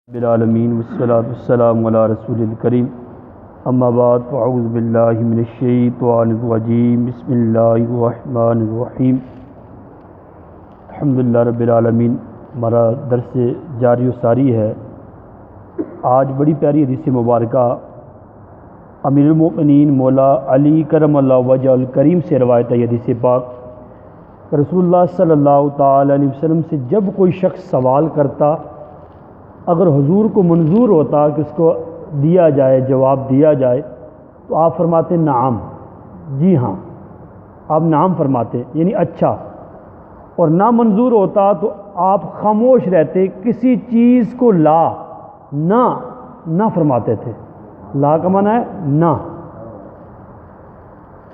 بالعالمین والصلاة والسلام علی رسول الکریم اما بعد فاعوذ باللہ من الشیطان الرجیم بسم اللہ الرحمن الرحیم الحمدللہ رب العالمین۔ ہمارا درس جاری و ساری ہے۔ آج بڑی پیاری حدیث مبارکہ امیر المؤمنین مولا علی کرم اللہ وجہ الکریم سے روایت ہے۔ حدیث پاک رسول اللہ صلی اللہ تعالی علیہ وسلم سے جب کوئی شخص سوال کرتا، اگر حضور کو منظور ہوتا کہ اس کو دیا جائے، جواب دیا جائے، تو آپ فرماتے نعم، جی ہاں، آپ نعم فرماتے یعنی اچھا، اور نہ منظور ہوتا تو آپ خاموش رہتے، کسی چیز کو لا نہ فرماتے تھے۔ لا کا معنی ہے نہ،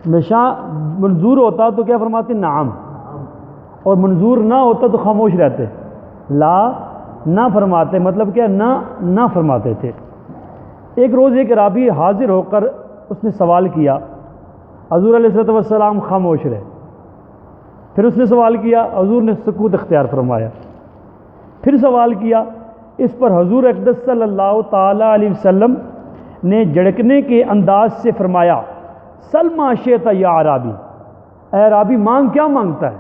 ہمیشہ منظور ہوتا تو کیا فرماتے نعم، اور منظور نہ ہوتا تو خاموش رہتے، لا نہ فرماتے، مطلب کیا نہ فرماتے تھے۔ ایک روز ایک رابی حاضر ہو کر اس نے سوال کیا، حضور علیہ السلام خاموش رہے۔ پھر اس نے سوال کیا، حضور نے سکوت اختیار فرمایا۔ پھر سوال کیا، اس پر حضور اقدس صلی اللہ تعالی علیہ وسلم نے جھڑکنے کے انداز سے فرمایا، سل ما شئت یا عرابی، اے عرابی مانگ، کیا مانگتا ہے،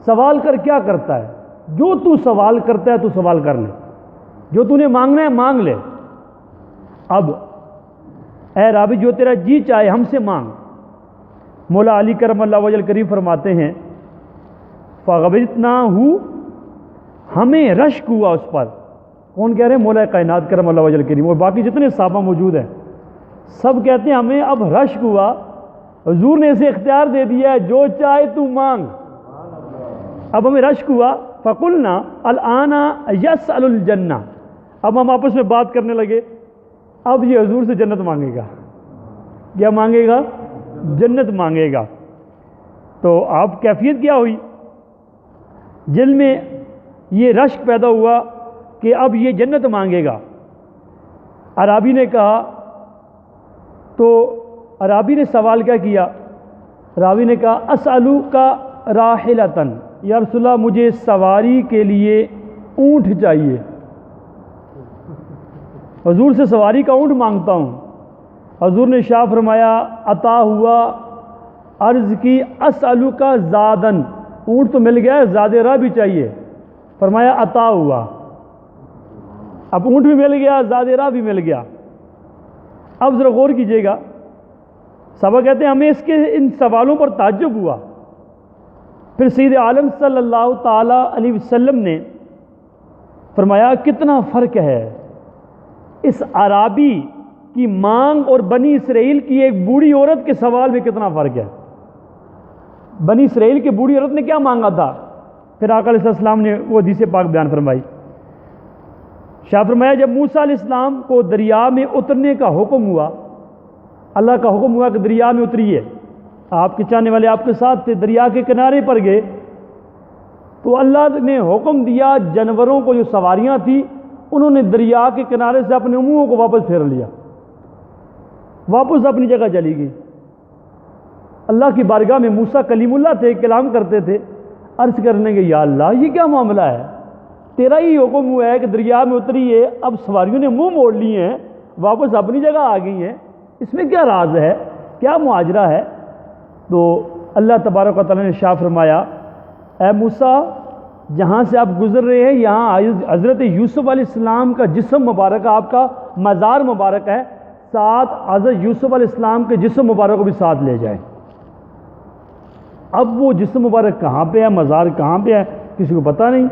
سوال کر، کیا کرتا ہے، جو تو سوال کرتا ہے تو سوال کر لے، جو تو نے مانگنا ہے مانگ لے۔ اب اے رابی جو تیرا جی چاہے ہم سے مانگ۔ مولا علی کرم اللہ وجہ الکریم فرماتے ہیں فغبطناہ، ہمیں رشک ہوا اس پر۔ کون کہہ رہے ہیں؟ مولا کائنات کرم اللہ وجہ الکریم، اور باقی جتنے صحابہ موجود ہیں سب کہتے ہیں ہمیں اب رشک ہوا، حضور نے اسے اختیار دے دیا ہے، جو چاہے تو مانگ۔ اب ہمیں رشک ہوا، فقلنا الآن یسأل الجنہ، اب ہم آپس میں بات کرنے لگے، اب یہ حضور سے جنت مانگے گا۔ کیا مانگے گا؟ جنت مانگے گا۔ تو آپ کیفیت کیا ہوئی؟ دل میں یہ رشک پیدا ہوا کہ اب یہ جنت مانگے گا۔ عرابی نے کہا، تو عرابی نے سوال کیا کیا؟ راوی نے کہا اسألوک راحلتن، یا رسول اللہ مجھے سواری کے لیے اونٹ چاہیے، حضور سے سواری کا اونٹ مانگتا ہوں۔ حضور نے ارشاد فرمایا، عطا ہوا، عرض کی اسألوک زادن، اونٹ تو مل گیا ہے، زاد راہ بھی چاہیے، فرمایا عطا ہوا، اب اونٹ بھی مل گیا، زاد راہ بھی مل گیا۔ اب ذرا غور کیجئے گا، صحابہ کہتے ہیں ہمیں اس کے ان سوالوں پر تعجب ہوا۔ پھر سید عالم صلی اللہ تعالی علیہ وسلم نے فرمایا کتنا فرق ہے اس عرابی کی مانگ اور بنی اسرائیل کی ایک بوڑھی عورت کے سوال میں، کتنا فرق ہے۔ بنی اسرائیل کی بوڑھی عورت نے کیا مانگا تھا؟ پھر آقا علیہ السلام نے وہ حدیث پاک بیان فرمائی۔ شاہ فرمایا جب موسیٰ علیہ السلام کو دریا میں اترنے کا حکم ہوا، اللہ کا حکم ہوا کہ دریا میں اتریے، آپ کے چاہنے والے آپ کے ساتھ تھے، دریا کے کنارے پر گئے، تو اللہ نے حکم دیا جانوروں کو، جو سواریاں تھیں انہوں نے دریا کے کنارے سے اپنے منہوں کو واپس پھیر لیا، واپس اپنی جگہ چلی گئی۔ اللہ کی بارگاہ میں موسیٰ کلیم اللہ تھے، کلام کرتے تھے، عرض کرنے کے یا اللہ یہ کیا معاملہ ہے، تیرا ہی حکم ہوا ہے کہ دریا میں اتریے، اب سواریوں نے منہ موڑ لیے ہیں، واپس اپنی جگہ آ گئی ہیں، اس میں کیا راز ہے، کیا معاجرہ ہے؟ تو اللہ تبارک و تعالیٰ نے ارشاد فرمایا، اے موسیٰ جہاں سے آپ گزر رہے ہیں یہاں حضرت یوسف علیہ السلام کا جسم مبارک، آپ کا مزار مبارک ہے، ساتھ حضرت یوسف علیہ السلام کے جسم مبارک کو بھی ساتھ لے جائیں۔ اب وہ جسم مبارک کہاں پہ ہے، مزار کہاں پہ ہے، کسی کو پتہ نہیں۔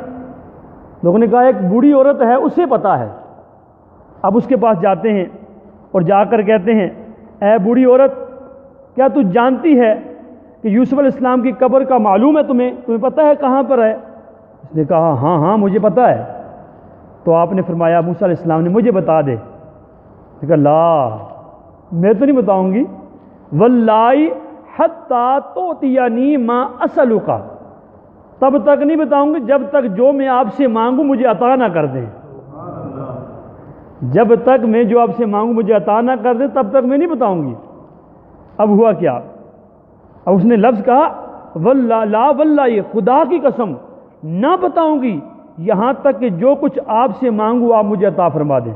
لوگوں نے کہا ایک بوڑھی عورت ہے اسے پتہ ہے۔ اب اس کے پاس جاتے ہیں اور جا کر کہتے ہیں، اے بوڑھی عورت کیا تو جانتی ہے کہ یوسف علیہ السلام کی قبر کا معلوم ہے تمہیں پتہ ہے کہاں پر ہے؟ اس نے کہا ہاں مجھے پتہ ہے۔ تو آپ نے فرمایا موسیٰ علیہ السلام نے مجھے بتا دے۔ نے کہا لا، میں تو نہیں بتاؤں گی، واللہ حتی تؤتینی ما اسألک، تب تک نہیں بتاؤں گی جب تک جو میں آپ سے مانگوں مجھے عطا نہ کر دیں، جب تک میں جو آپ سے مانگوں مجھے عطا نہ کر دیں تب تک میں نہیں بتاؤں گی۔ اب ہوا کیا؟ اب اس نے لفظ کہا واللہ، لا واللہ، خدا کی قسم نہ بتاؤں گی یہاں تک کہ جو کچھ آپ سے مانگوں آپ مجھے عطا فرما دیں۔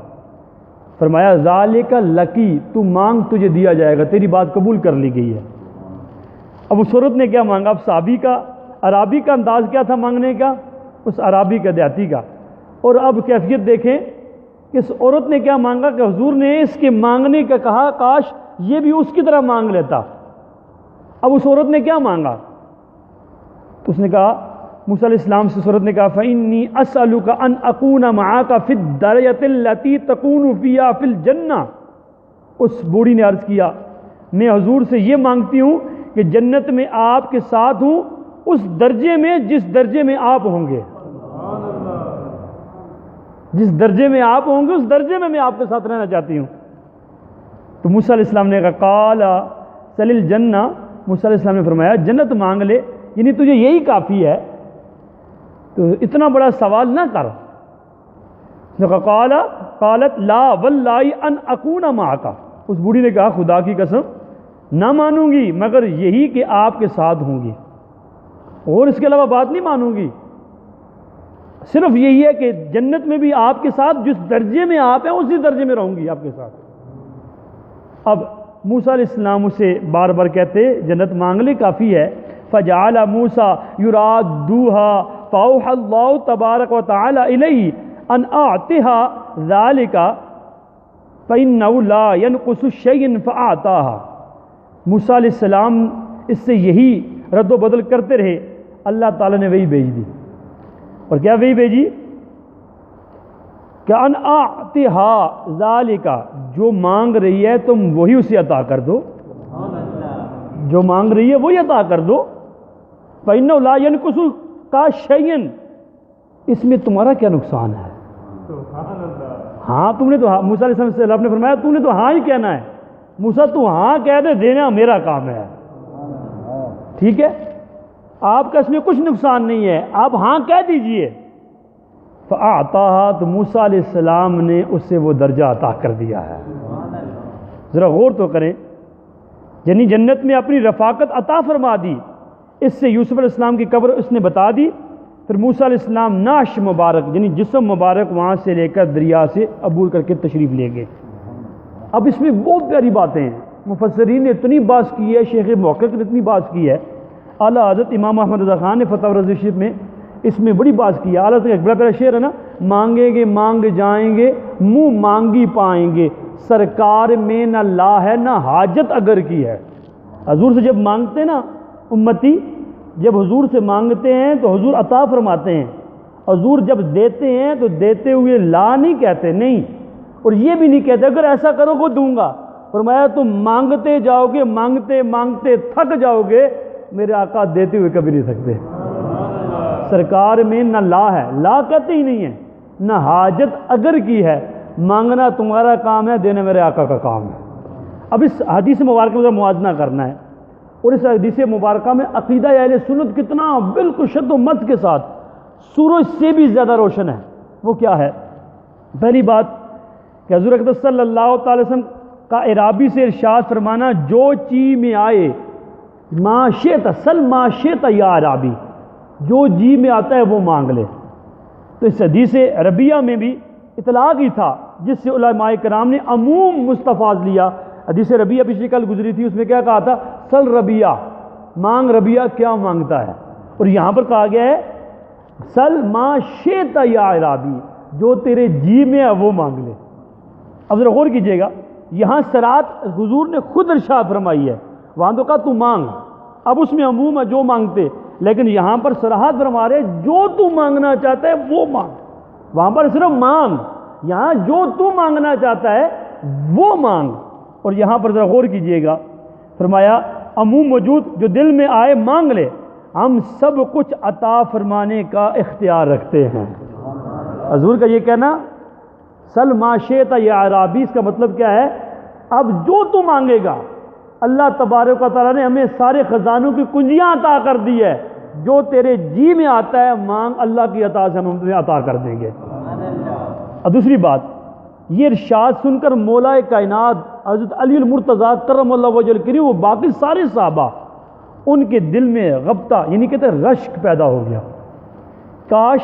فرمایا ذالک لکی، تو مانگ تجھے دیا جائے گا، تیری بات قبول کر لی گئی ہے۔ اب اس عورت نے کیا مانگا؟ اب صحابی کا عرابی کا انداز کیا تھا مانگنے کا، اس عرابی کا دیہاتی کا، اور اب کیفیت دیکھیں کہ اس عورت نے کیا مانگا کہ حضور نے اس کے مانگنے کا کہا کاش یہ بھی اس کی طرح مانگ لیتا۔ اب اس عورت نے کیا مانگا؟ تو اس نے کہا، موسیٰ علیہ السلام سے عورت نے کہا فَإِنِّي أَسْأَلُكَ أَنْ أَكُونَ مَعَكَ فِي الدَّرْجَةِ الَّتِي تَكُونُ فِيهَا فِي الْجَنَّةِ۔ اس بوڑھی نے عرض کیا میں حضور سے یہ مانگتی ہوں کہ جنت میں آپ کے ساتھ ہوں اس درجے میں جس درجے میں آپ ہوں گے، جس درجے میں آپ ہوں گے اس درجے میں آپ کے ساتھ رہنا چاہتی ہوں۔ تو موسیٰ علیہ السلام نے کہا قال سل الجنہ، موسیٰ علیہ السلام نے فرمایا جنت مانگ لے، یعنی تجھے یہی کافی ہے، تو اتنا بڑا سوال نہ کر۔ قالت لا واللہ ان اکون معک، اس بوڑھی نے کہا خدا کی قسم نہ مانوں گی مگر یہی کہ آپ کے ساتھ ہوں گی، اور اس کے علاوہ بات نہیں مانوں گی، صرف یہی ہے کہ جنت میں بھی آپ کے ساتھ جس درجے میں آپ ہیں اسی درجے میں رہوں گی آپ کے ساتھ۔ اب موسیٰ علیہ السلام اسے بار بار کہتے جنت مانگ لے کافی ہے۔ فجعل موسیٰ یرادوها فاوحى اللہ تبارک و تعالی الیہ ان اعطها ذلك فانه لا ينقص شيئا فاعطاها۔ موسیٰ علیہ السلام اس سے یہی رد و بدل کرتے رہے، اللہ تعالی نے وہی بھیج دی، اور کیا وہی بھیجی کہ ان اعطها ذالک، جو مانگ رہی ہے تم وہی اسے عطا کر دو، جو مانگ رہی ہے وہی عطا کر دو۔ فإنه لا ينقص کا شيئا، اس میں تمہارا کیا نقصان ہے؟ ہاں تم نے تو موسیٰ علیہ السلام سے اللہ نے فرمایا تو نے تو ہاں ہی کہنا ہے، موسیٰ تو ہاں کہہ دے، دینا میرا کام ہے، ٹھیک ہے، آپ کا اس میں کچھ نقصان نہیں ہے، آپ ہاں کہہ دیجئے۔ فَأَعْطَاهَا، تو موسیٰ علیہ السلام نے اس سے وہ درجہ عطا کر دیا ہے۔ ذرا غور تو کریں، یعنی جنت میں اپنی رفاقت عطا فرما دی، اس سے یوسف علیہ السلام کی قبر اس نے بتا دی، پھر موسیٰ علیہ السلام نعش مبارک یعنی جسم مبارک وہاں سے لے کر دریا سے عبور کر کے تشریف لے گئے۔ اب اس میں بہت پیاری باتیں ہیں، مفسرین نے اتنی بات کی ہے، شیخ محقق نے اتنی بات کی ہے، اعلیٰ حضرت امام احمد رضا خان نے فتح الرضی شریف میں اس میں بڑی بات کی ہے۔ اعلیٰ حضرت ایک بڑا پیارا شعر ہے نا، مانگیں گے مانگ جائیں گے منہ مانگی پائیں گے، سرکار میں نہ لا ہے نہ حاجت اگر کی ہے۔ حضور سے جب مانگتے ہیں نا امتی، جب حضور سے مانگتے ہیں تو حضور عطا فرماتے ہیں، حضور جب دیتے ہیں تو دیتے ہوئے لا نہیں کہتے، نہیں، اور یہ بھی نہیں کہتے اگر ایسا کرو گے دوں گا، فرمایا تم مانگتے جاؤ گے، مانگتے مانگتے تھک جاؤ گے، میرے آقا دیتے ہوئے کبھی نہیں تھکتے۔ سرکار میں نہ لا ہے، لا کہتے ہی نہیں ہے، نہ حاجت اگر کی ہے، مانگنا تمہارا کام ہے، دینا میرے آقا کا کام ہے۔ اب اس حدیث مبارکہ میں موازنہ کرنا ہے، اور اس حدیث مبارکہ میں عقیدہ اہل سنت کتنا بالکل شد و مت کے ساتھ سورج سے بھی زیادہ روشن ہے۔ وہ کیا ہے؟ پہلی بات کہ حضور اقدس صلی اللہ تعالی وسلم کا عرابی سے ارشاد فرمانا، جو چیز میں آئے ما شئت سل ما شئت یا عرابی، جو جی میں آتا ہے وہ مانگ لے۔ تو اس حدیث ربیہ میں بھی اطلاق ہی تھا، جس سے علماء کرام نے عموم مستفاض لیا۔ حدیث ربیہ پچھلی کل گزری تھی، اس میں کیا کہا تھا؟ سل ربیہ، مانگ ربیہ کیا مانگتا ہے، اور یہاں پر کہا گیا ہے سل ما شئت یا عرابی، جو تیرے جی میں ہے وہ مانگ لے۔ اب ذرا غور کیجئے گا، یہاں صراط حضور نے خود ارشاد فرمائی ہے، وہاں تو کہا تو مانگ، اب اس میں عموم ہے جو مانگتے، لیکن یہاں پر صراحت فرما رہے جو تو مانگنا چاہتا ہے وہ مانگ، وہاں پر صرف مانگ، یہاں جو تو مانگنا چاہتا ہے وہ مانگ۔ اور یہاں پر ذرا غور کیجئے گا، فرمایا عموم موجود، جو دل میں آئے مانگ لے، ہم سب کچھ عطا فرمانے کا اختیار رکھتے ہیں۔ حضور کا یہ کہنا سل ما شئت یا عرابی، اس کا مطلب کیا ہے؟ اب جو تو مانگے گا، اللہ تبارک و تعالیٰ نے ہمیں سارے خزانوں کی کنجیاں عطا کر دی ہے، جو تیرے جی میں آتا ہے مانگ، اللہ کی عطا سے ہم تمہیں عطا کر دیں گے۔ اور دوسری بات، یہ ارشاد سن کر مولا کائنات حضرت علی المرتضیٰ کرم اللہ وجہ الکریم، وہ باقی سارے صحابہ، ان کے دل میں غبطہ یعنی کہتے ہیں رشک پیدا ہو گیا، کاش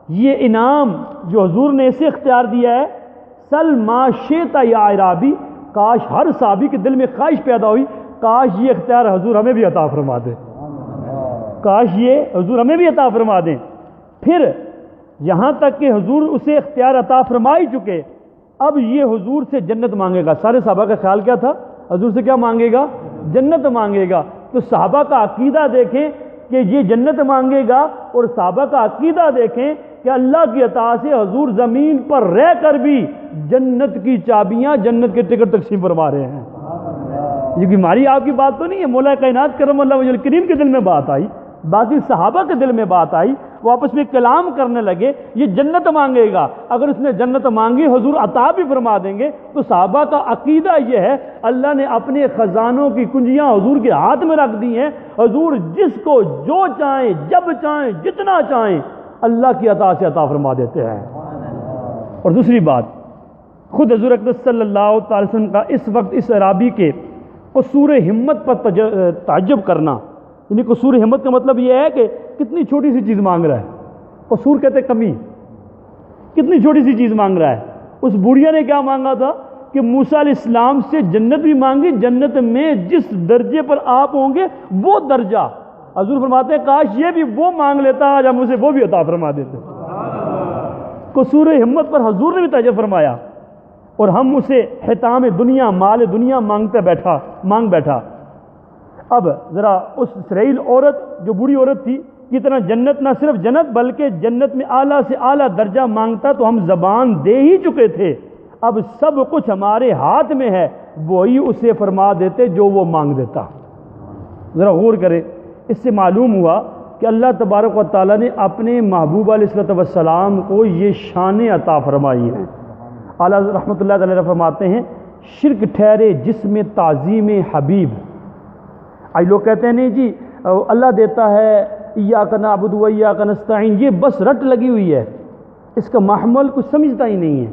یہ انعام جو حضور نے اسے اختیار دیا ہے، سل ما شئت یا عرابی، کاش ہر صحابی کے دل میں خواہش پیدا ہوئی، کاش یہ اختیار حضور ہمیں بھی عطا فرما دیں، کاش یہ حضور ہمیں بھی عطا فرما دیں۔ پھر یہاں تک کہ حضور اسے اختیار عطا فرما ہی چکے، اب یہ حضور سے جنت مانگے گا۔ سارے صحابہ کا خیال کیا تھا؟ حضور سے کیا مانگے گا؟ جنت مانگے گا۔ تو صحابہ کا عقیدہ دیکھیں کہ یہ جنت مانگے گا، اور صحابہ کا عقیدہ دیکھیں کہ اللہ کی عطا سے حضور زمین پر رہ کر بھی جنت کی چابیاں، جنت کے ٹکٹ تقسیم فرما رہے ہیں۔ یہ بیماری آپ کی بات تو نہیں ہے، مولا کائنات کرم اللہ وجہ کریم کے دل میں بات آئی، باقی صحابہ کے دل میں بات آئی، وہ آپس میں کلام کرنے لگے، یہ جنت مانگے گا، اگر اس نے جنت مانگی حضور عطا بھی فرما دیں گے۔ تو صحابہ کا عقیدہ یہ ہے، اللہ نے اپنے خزانوں کی کنجیاں حضور کے ہاتھ میں رکھ دی ہیں، حضور جس کو جو چاہیں، جب چاہیں، جتنا چاہیں، اللہ کی عطا سے عطا فرما دیتے ہیں۔ اور دوسری بات، خود حضور اقدس صلی اللہ تعالی وسلم کا اس وقت اس عرابی کے قصور ہمت پر تعجب کرنا، یعنی قصور ہمت کا مطلب یہ ہے کہ کتنی چھوٹی سی چیز مانگ رہا ہے، قصور کہتے کمی، کتنی چھوٹی سی چیز مانگ رہا ہے۔ اس بوڑھیا نے کیا مانگا تھا کہ موسیٰ علیہ السلام سے جنت بھی مانگی، جنت میں جس درجے پر آپ ہوں گے وہ درجہ، حضور فرماتے ہیں کاش یہ بھی وہ مانگ لیتا، آج ہم اسے وہ بھی عطا فرما دیتے۔ قصور ہمت پر حضور نے بھی تعجب فرمایا، اور ہم اسے حطام دنیا، مال دنیا مانگ بیٹھا۔ اب ذرا اس اسرائیل عورت جو بوڑھی عورت تھی کی طرح جنت، نہ صرف جنت بلکہ جنت میں اعلیٰ سے اعلیٰ درجہ مانگتا تو ہم زبان دے ہی چکے تھے، اب سب کچھ ہمارے ہاتھ میں ہے، وہی اسے فرما دیتے جو وہ مانگ دیتا۔ ذرا غور کریں، اس سے معلوم ہوا کہ اللہ تبارک و تعالیٰ نے اپنے محبوب علیہ الصلوۃ والسلام کو یہ شانیں عطا فرمائی ہیں۔ اعلیٰ رحمۃ اللہ تعالیٰ فرماتے ہیں، شرک ٹھہرے جس میں تعظیم حبیب۔ آج لوگ کہتے ہیں نہیں جی اللہ دیتا ہے، ایاک نعبد و ایاک نستعین، یہ بس رٹ لگی ہوئی ہے، اس کا محمل کچھ سمجھتا ہی نہیں ہے۔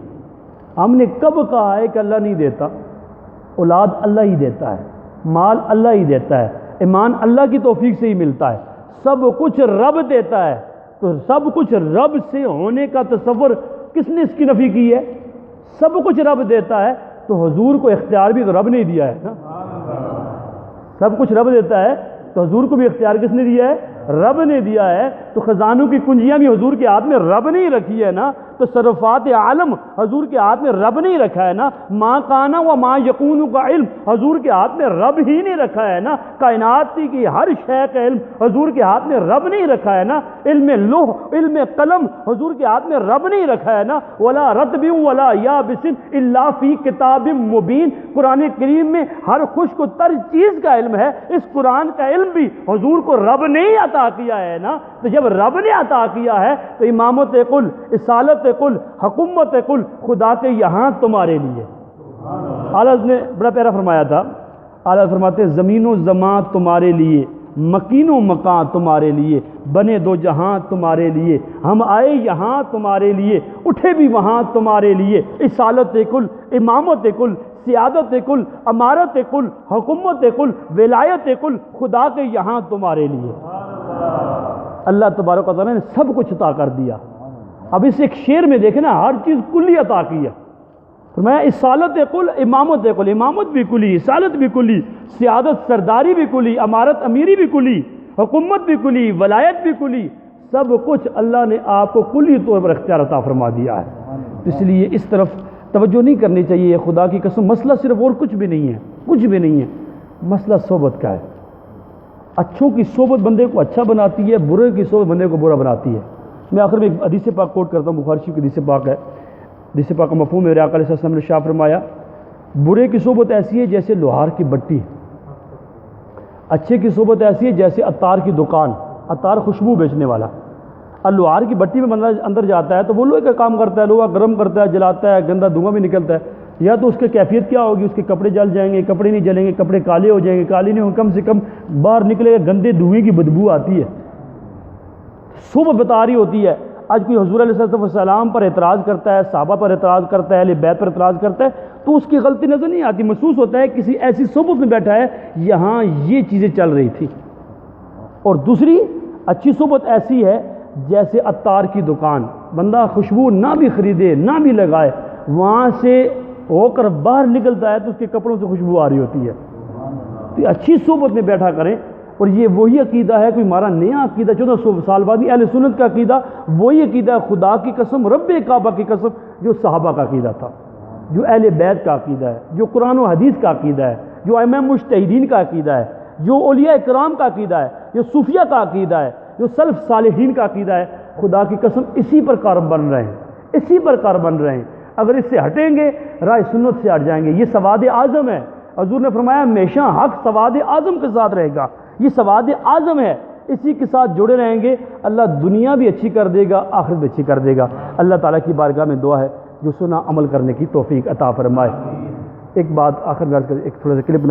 ہم نے کب کہا ہے کہ اللہ نہیں دیتا؟ اولاد اللہ ہی دیتا ہے، مال اللہ ہی دیتا ہے، ایمان اللہ کی توفیق سے ہی ملتا ہے، سب کچھ رب دیتا ہے۔ تو سب کچھ رب سے ہونے کا تصور کس نے اس کی نفی کی ہے؟ سب کچھ رب دیتا ہے تو حضور کو اختیار بھی تو رب نے دیا ہے نا۔ سب کچھ رب دیتا ہے تو حضور کو بھی اختیار کس نے دیا ہے؟ رب نے دیا ہے۔ تو خزانوں کی کنجیاں بھی حضور کے ہاتھ میں رب نے ہی رکھی ہے نا، تصرفات عالم حضور کے ہاتھ میں رب نے ہی رکھا ہے نا، ما کانا و ما یکون کا علم حضور کے ہاتھ میں رب ہی نہیں رکھا ہے نا، کائنات کی ہر شے کا علم حضور کے ہاتھ میں رب نہیں رکھا ہے نا، علم لوح، علم قلم حضور کے ہاتھ میں رب نہیں رکھا ہے نا، ولا رطب ولا یابس الا فی کتاب مبین، قرآن کریم میں ہر خشک و تر چیز کا علم ہے، اس قرآن کا علم بھی حضور کو رب نے ہی عطا کیا ہے نا۔ تو جب رب نے عطا کیا ہے تو امامت کل، اصالت کل، حکومت کل خدا کے یہاں تمہارے لیے۔ اعلیٰ نے بڑا پیارا فرمایا تھا، اعلیٰ فرماتے ہیں زمین و زمان تمہارے لیے، مکین و مکان تمہارے لیے، بنے دو جہاں تمہارے لیے، ہم آئے یہاں تمہارے لیے، اٹھے بھی وہاں تمہارے لیے، اصالت کل، امامت کل، سیادت کل، امارت کل، حکومت کل، ولایت کل خدا کے یہاں تمہارے لیے۔ اللہ تبارک و تعالیٰ نے سب کچھ عطا کر دیا۔ اب اس ایک شعر میں دیکھیں نا، ہر چیز کلی عطا کی ہے۔ فرمایا اصالت کل، امامت کل، امامت بھی کلی، اصالت بھی کلی، سیادت سرداری بھی کلی، امارت امیری بھی کلی، حکومت بھی کلی، ولایت بھی کلی، سب کچھ اللہ نے آپ کو کلی طور پر اختیار عطا فرما دیا ہے۔ اس لیے اس طرف توجہ نہیں کرنی چاہیے، خدا کی قسم مسئلہ صرف اور کچھ بھی نہیں ہے، کچھ بھی نہیں ہے، مسئلہ صحبت کا ہے۔ اچھوں کی صحبت بندے کو اچھا بناتی ہے، برے کی صحبت بندے کو برا بناتی ہے۔ میں آخر میں ایک حدیث پاک کوٹ کرتا ہوں، بخاری شریف کی حدیث پاک ہے، حدیث پاک کا مفہوم میرے آقا علیہ السلام نے ارشاد فرمایا، برے کی صحبت ایسی ہے جیسے لوہار کی بٹی، اچھے کی صحبت ایسی ہے جیسے عطار کی دکان، عطار خوشبو بیچنے والا۔ لوہار کی بٹی میں بندہ اندر جاتا ہے تو وہ لوہے کا کام کرتا ہے، لوہا گرم کرتا ہے، جلاتا ہے، گندا دھواں بھی نکلتا ہے، یا تو اس کی کیفیت کیا ہوگی، اس کے کپڑے جل جائیں گے، کپڑے نہیں جلیں گے، کپڑے کالے ہو جائیں گے، کالے نہیں ہوں کم سے کم باہر نکلے گا گندے دھوئیں کی بدبو آتی ہے۔ صحبت بتا رہی ہوتی ہے۔ آج کوئی حضور علیہ السلام پر اعتراض کرتا ہے، صحابہ پر اعتراض کرتا ہے، اہل بیت پر اعتراض کرتا ہے تو اس کی غلطی نظر نہیں آتی، محسوس ہوتا ہے کسی ایسی صحبت میں بیٹھا ہے یہاں یہ چیزیں چل رہی تھی۔ اور دوسری اچھی صحبت ایسی ہے جیسے عطار کی دکان، بندہ خوشبو نہ بھی خریدے نہ بھی لگائے، وہاں سے ہو کر باہر نکلتا ہے تو اس کے کپڑوں سے خوشبو آ رہی ہوتی ہے۔ تو اچھی صحبت میں بیٹھا کریں، اور یہ وہی عقیدہ ہے، کوئی ہمارا نیا عقیدہ 1400 سال بعد اہل سنت کا عقیدہ وہی عقیدہ ہے، خدا کی قسم، رب کعبہ کی قسم، جو صحابہ کا عقیدہ تھا، جو اہل بیت کا عقیدہ ہے، جو قرآن و حدیث کا عقیدہ ہے، جو ائمہ مجتہدین کا عقیدہ ہے، جو اولیاء کرام کا عقیدہ ہے، جو صوفیہ کا عقیدہ ہے، جو سلف صالحین کا عقیدہ ہے، خدا کی قسم اسی پر کار بن رہے ہیں، اسی پر کار بن رہے ہیں۔ اگر اس سے ہٹیں گے راہ سنت سے ہٹ جائیں گے۔ یہ سواد اعظم ہے، حضور نے فرمایا ہمیشہ حق سواد اعظم کے ساتھ رہے گا، یہ سواد اعظم ہے، اسی کے ساتھ جڑے رہیں گے، اللہ دنیا بھی اچھی کر دے گا، آخرت بھی اچھی کر دے گا۔ اللہ تعالیٰ کی بارگاہ میں دعا ہے جو سنا عمل کرنے کی توفیق عطا فرمائے۔ ایک بات آخر میں عرض کر، ایک تھوڑا سا کلپ